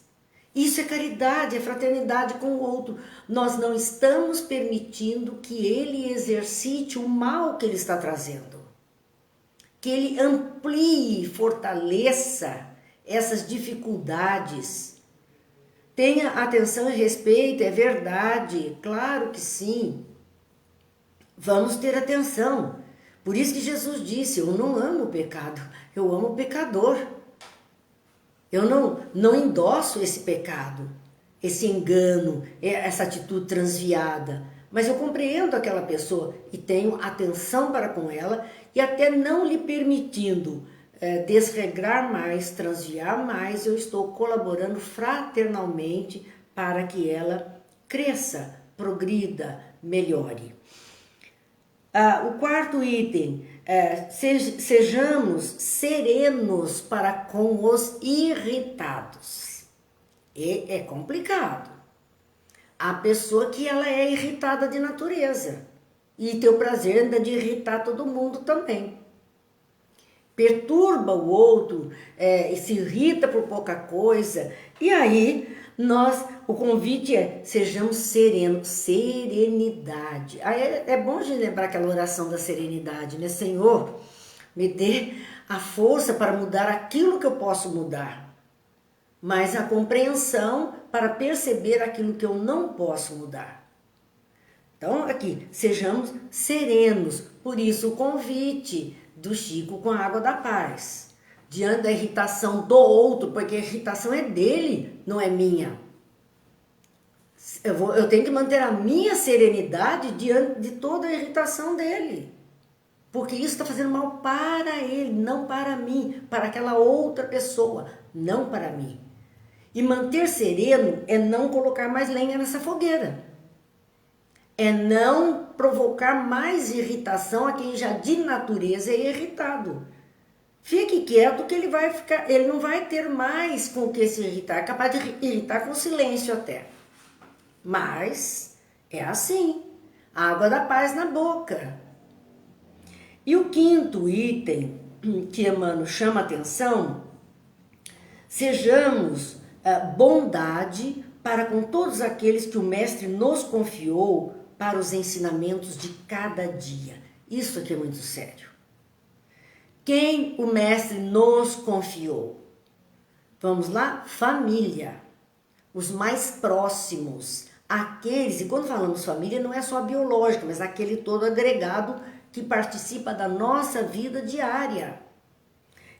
Isso é caridade, é fraternidade com o outro. Nós não estamos permitindo que ele exercite o mal que ele está trazendo. Que ele amplie, fortaleça essas dificuldades. Tenha atenção e respeito, é verdade, claro que sim. Vamos ter atenção. Por isso que Jesus disse, eu não amo o pecado, eu amo o pecador. Eu não endosso esse pecado, esse engano, essa atitude transviada. Mas eu compreendo aquela pessoa e tenho atenção para com ela e até não lhe permitindo desregrar mais, transviar mais, eu estou colaborando fraternalmente para que ela cresça, progrida, melhore. O quarto item, sejamos serenos para com os irritados. E é complicado. Há pessoa que ela é irritada de natureza e tem o prazer ainda de irritar todo mundo também. Perturba o outro, se irrita por pouca coisa. E aí, o convite é, sejamos serenos, serenidade. Aí é bom a gente lembrar aquela oração da serenidade, né? Senhor, me dê a força para mudar aquilo que eu posso mudar, mas a compreensão para perceber aquilo que eu não posso mudar. Então, aqui, sejamos serenos. Por isso, o convite do Chico com a água da paz. Diante da irritação do outro, porque a irritação é dele, não é minha. Eu tenho que manter a minha serenidade diante de toda a irritação dele. Porque isso está fazendo mal para ele, não para mim, para aquela outra pessoa, não para mim. E manter sereno é não colocar mais lenha nessa fogueira. É não provocar mais irritação a quem já de natureza é irritado. Fique quieto que ele não vai ter mais com o que se irritar, é capaz de irritar com silêncio até. Mas é assim, água da paz na boca. E o quinto item que Emmanuel chama atenção, sejamos bondade para com todos aqueles que o Mestre nos confiou para os ensinamentos de cada dia. Isso aqui é muito sério. Quem o Mestre nos confiou? Vamos lá? Família. Os mais próximos. Aqueles, e quando falamos família, não é só a biológica, mas aquele todo agregado que participa da nossa vida diária.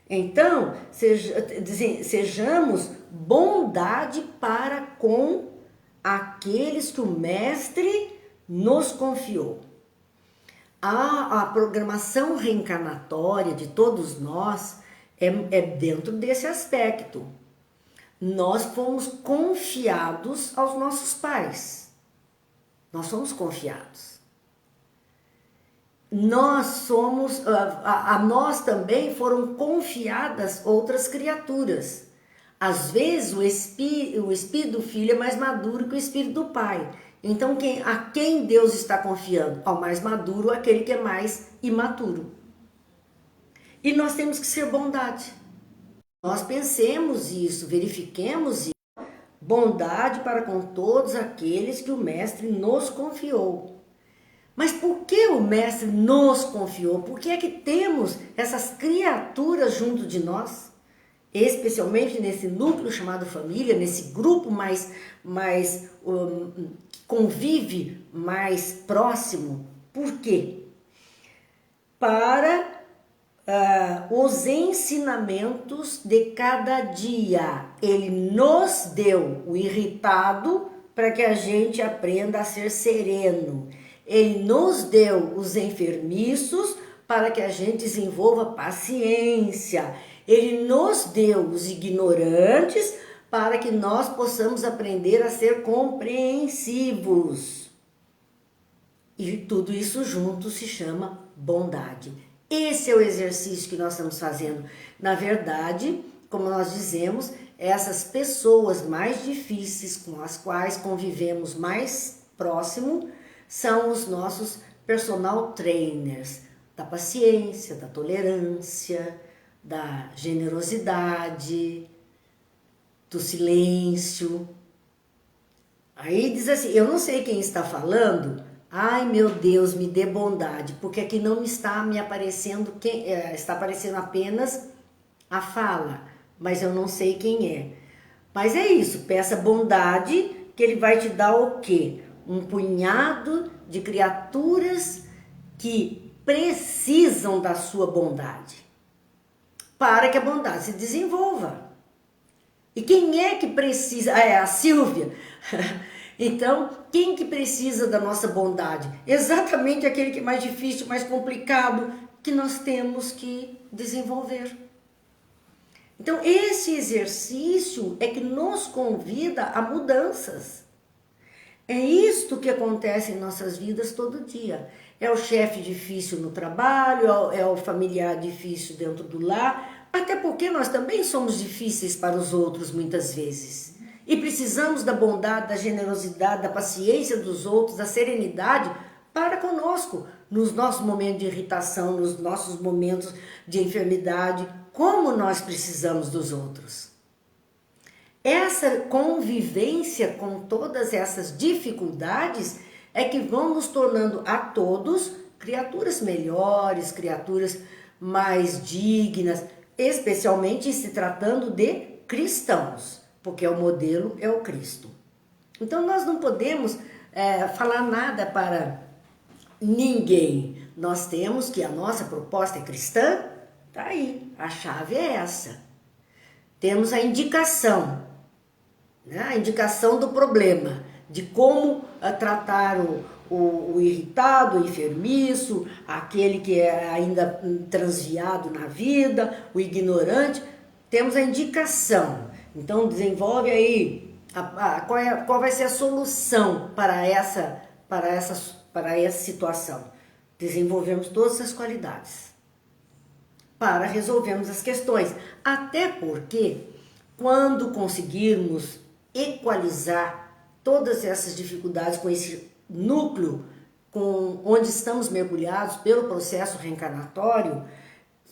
Então, sejamos bondade para com aqueles que o Mestre nos confiou. A programação reencarnatória de todos nós é dentro desse aspecto. Nós fomos confiados aos nossos pais. Nós somos confiados. A nós também foram confiadas outras criaturas. Às vezes o espírito do filho é mais maduro que o espírito do pai. Então a quem Deus está confiando? Ao mais maduro, aquele que é mais imaturo. E nós temos que ser bondade. Nós pensemos isso, verifiquemos isso. Bondade para com todos aqueles que o Mestre nos confiou. Mas por que o Mestre nos confiou? Por que é que temos essas criaturas junto de nós? Especialmente nesse núcleo chamado família, nesse grupo mais convive mais próximo. Por quê? Para os ensinamentos de cada dia. Ele nos deu o irritado para que a gente aprenda a ser sereno. Ele nos deu os enfermiços para que a gente desenvolva paciência. Ele nos deu os ignorantes para que nós possamos aprender a ser compreensivos. E tudo isso junto se chama bondade. Esse é o exercício que nós estamos fazendo. Na verdade, como nós dizemos, essas pessoas mais difíceis com as quais convivemos mais próximo são os nossos personal trainers da paciência, da tolerância, da generosidade, do silêncio. Aí diz assim, eu não sei quem está falando, ai meu Deus, me dê bondade, porque aqui não está me aparecendo, está aparecendo apenas a fala, mas eu não sei quem é. Mas é isso, peça bondade, que ele vai te dar o quê? Um punhado de criaturas que precisam da sua bondade, para que a bondade se desenvolva. E quem é que precisa? É a Silvia. Então, quem que precisa da nossa bondade? Exatamente aquele que é mais difícil, mais complicado, que nós temos que desenvolver. Então, esse exercício é que nos convida a mudanças. É isto que acontece em nossas vidas todo dia. É o chefe difícil no trabalho, é o familiar difícil dentro do lar, até porque nós também somos difíceis para os outros muitas vezes. E precisamos da bondade, da generosidade, da paciência dos outros, da serenidade para conosco, nos nossos momentos de irritação, nos nossos momentos de enfermidade, como nós precisamos dos outros. Essa convivência com todas essas dificuldades é que vão nos tornando a todos criaturas melhores, criaturas mais dignas, especialmente se tratando de cristãos, porque o modelo é o Cristo. Então nós não podemos falar nada para ninguém. Nós temos que a nossa proposta é cristã, tá aí, a chave é essa. Temos a indicação, né? A indicação do problema, de como tratar o irritado, o enfermiço, aquele que é ainda transviado na vida, o ignorante. Temos a indicação. Então desenvolve aí qual vai ser a solução para essa situação. Desenvolvemos todas as qualidades para resolvermos as questões. Até porque quando conseguirmos equalizar todas essas dificuldades com esse núcleo onde estamos mergulhados pelo processo reencarnatório,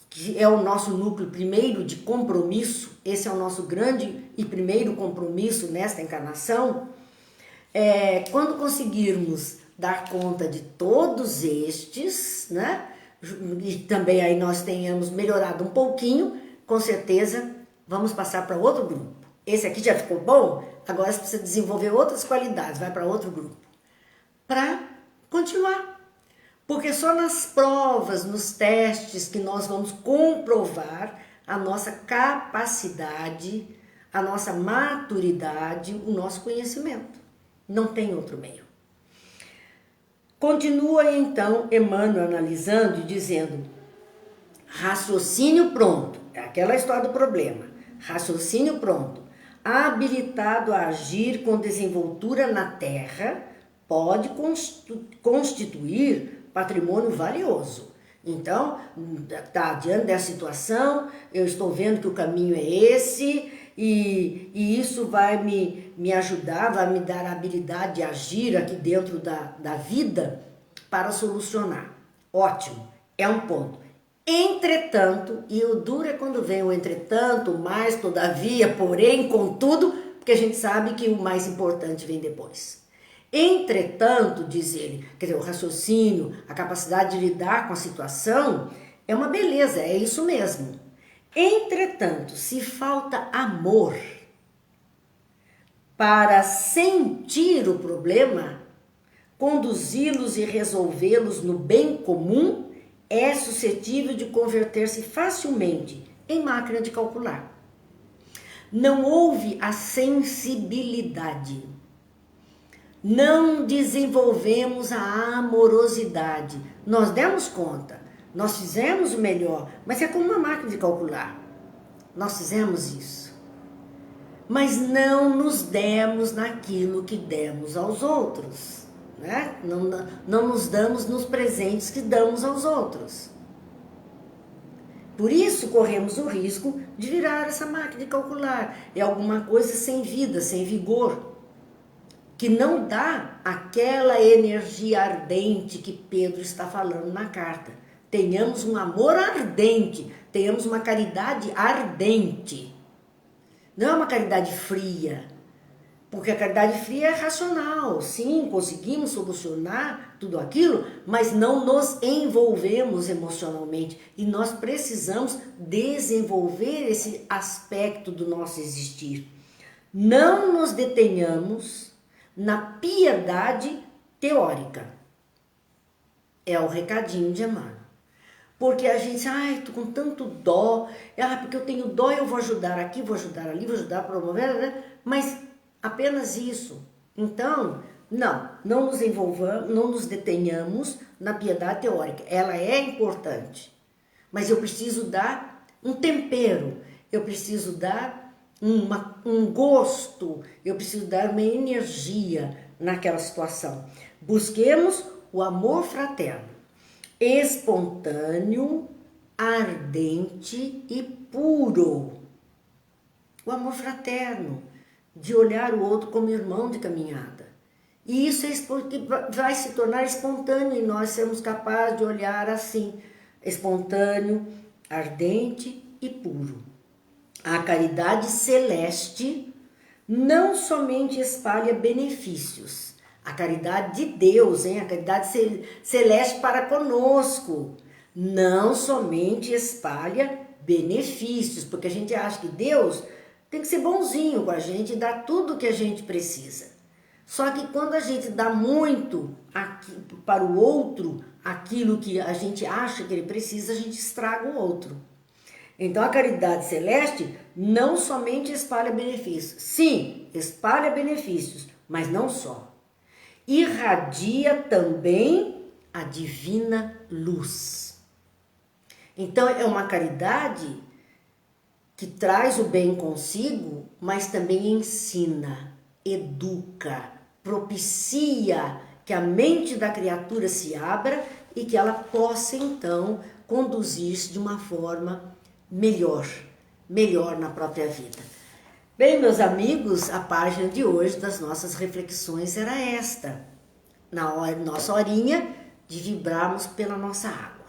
que é o nosso núcleo primeiro de compromisso, esse é o nosso grande e primeiro compromisso nesta encarnação, quando conseguirmos dar conta de todos estes, né, e também aí nós tenhamos melhorado um pouquinho, com certeza vamos passar para outro grupo. Esse aqui já ficou bom, agora você precisa desenvolver outras qualidades, vai para outro grupo, para continuar. Porque só nas provas, nos testes que nós vamos comprovar a nossa capacidade, a nossa maturidade, o nosso conhecimento. Não tem outro meio. Continua então Emmanuel analisando e dizendo: raciocínio pronto, é aquela história do problema. Raciocínio pronto, habilitado a agir com desenvoltura na terra, pode constituir patrimônio valioso. Então, tá diante dessa situação, eu estou vendo que o caminho é esse, e isso vai me ajudar, vai me dar a habilidade de agir aqui dentro da vida para solucionar. Ótimo, é um ponto. Entretanto, e o duro é quando vem o entretanto, mas, todavia, porém, contudo, porque a gente sabe que o mais importante vem depois. Entretanto, diz ele, quer dizer, o raciocínio, a capacidade de lidar com a situação é uma beleza, é isso mesmo. Entretanto, se falta amor para sentir o problema, conduzi-los e resolvê-los no bem comum, é suscetível de converter-se facilmente em máquina de calcular. Não houve a sensibilidade. Não desenvolvemos a amorosidade. Nós demos conta, Nós fizemos o melhor, mas é como uma máquina de calcular. Nós fizemos isso. Mas não nos demos naquilo que demos aos outros, né? Não nos damos nos presentes que damos aos outros. Por isso corremos o risco de virar essa máquina de calcular. É alguma coisa sem vida, sem vigor, que não dá aquela energia ardente que Pedro está falando na carta. Tenhamos um amor ardente, tenhamos uma caridade ardente. Não é uma caridade fria, porque a caridade fria é racional. Sim, conseguimos solucionar tudo aquilo, mas não nos envolvemos emocionalmente. E nós precisamos desenvolver esse aspecto do nosso existir. Não nos detenhamos na piedade teórica. É o recadinho de Emmanuel. Porque a gente, tô com tanto dó, porque eu tenho dó, eu vou ajudar aqui, vou ajudar ali, vou ajudar a promover, né? Mas apenas isso. Então, não nos envolvamos, não nos detenhamos na piedade teórica. Ela é importante, mas eu preciso dar um tempero, eu preciso dar um gosto, eu preciso dar uma energia naquela situação. Busquemos o amor fraterno, espontâneo, ardente e puro. O amor fraterno, de olhar o outro como irmão de caminhada. E isso vai se tornar espontâneo e nós sermos capazes de olhar assim, espontâneo, ardente e puro. A caridade celeste não somente espalha benefícios, a caridade de Deus, a caridade celeste para conosco, não somente espalha benefícios, porque a gente acha que Deus tem que ser bonzinho com a gente e dar tudo o que a gente precisa. Só que quando a gente dá muito para o outro, aquilo que a gente acha que ele precisa, a gente estraga o outro. Então a caridade celeste não somente espalha benefícios. Sim, espalha benefícios, mas não só. Irradia também a divina luz. Então é uma caridade que traz o bem consigo, mas também ensina, educa, propicia que a mente da criatura se abra e que ela possa então conduzir-se de uma forma melhor na própria vida. Bem, meus amigos, a página de hoje das nossas reflexões era esta. Nossa horinha de vibrarmos pela nossa água.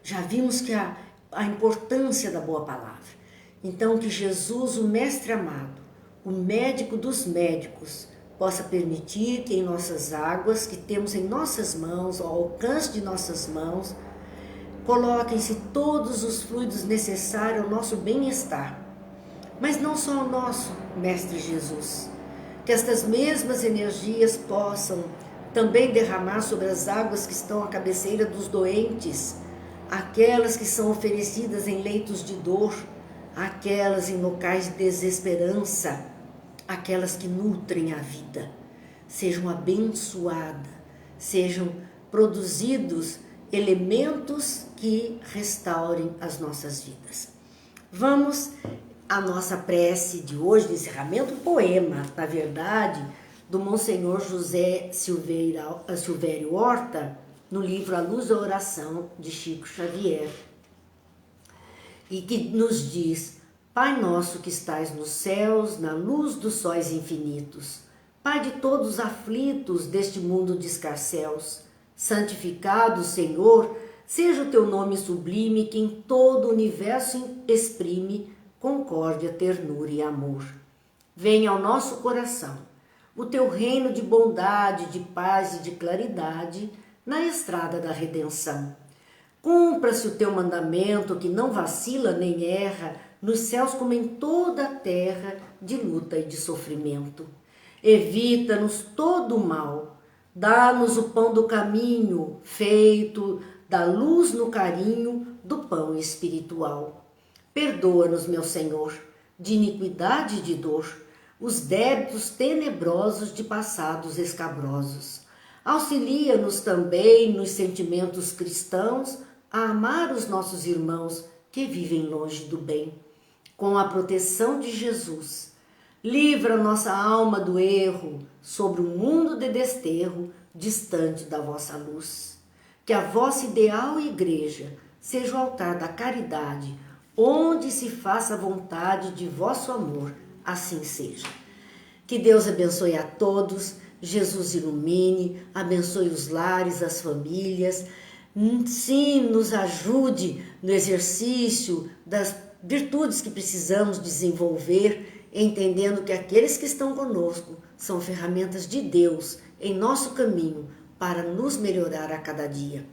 Já vimos que a importância da boa palavra. Então que Jesus, o Mestre amado, o médico dos médicos, possa permitir que em nossas águas, que temos em nossas mãos, ao alcance de nossas mãos, coloquem-se todos os fluidos necessários ao nosso bem-estar. Mas não só o nosso, Mestre Jesus, que estas mesmas energias possam também derramar sobre as águas que estão à cabeceira dos doentes, aquelas que são oferecidas em leitos de dor, aquelas em locais de desesperança, aquelas que nutrem a vida. Sejam abençoadas, sejam produzidos elementos que restaurem as nossas vidas. Vamos à nossa prece de hoje, de encerramento, um poema, na verdade, do Monsenhor José Silvério Horta, no livro A Luz da Oração, de Chico Xavier, e que nos diz: Pai nosso que estais nos céus, na luz dos sóis infinitos, Pai de todos os aflitos deste mundo de escarcéus, santificado, Senhor, seja o teu nome sublime que em todo o universo exprime concórdia, ternura e amor. Venha ao nosso coração o teu reino de bondade, de paz e de claridade na estrada da redenção. Cumpra-se o teu mandamento que não vacila nem erra, nos céus como em toda a terra, de luta e de sofrimento. Evita-nos todo o mal, dá-nos o pão do caminho, feito da luz no carinho do pão espiritual. Perdoa-nos, meu Senhor, de iniquidade e de dor, os débitos tenebrosos de passados escabrosos. Auxilia-nos também nos sentimentos cristãos, a amar os nossos irmãos que vivem longe do bem. Com a proteção de Jesus, livra nossa alma do erro sobre um mundo de desterro distante da vossa luz. Que a vossa ideal igreja seja o altar da caridade, onde se faça a vontade de vosso amor, assim seja. Que Deus abençoe a todos, Jesus ilumine, abençoe os lares, as famílias, sim, nos ajude no exercício das virtudes que precisamos desenvolver, entendendo que aqueles que estão conosco são ferramentas de Deus em nosso caminho para nos melhorar a cada dia.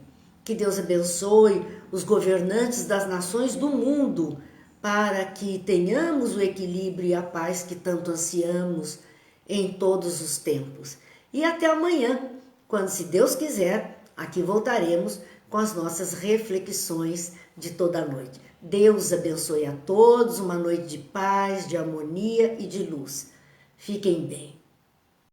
Que Deus abençoe os governantes das nações do mundo, para que tenhamos o equilíbrio e a paz que tanto ansiamos em todos os tempos. E até amanhã, quando, se Deus quiser, aqui voltaremos com as nossas reflexões de toda a noite. Deus abençoe a todos, uma noite de paz, de harmonia e de luz. Fiquem bem.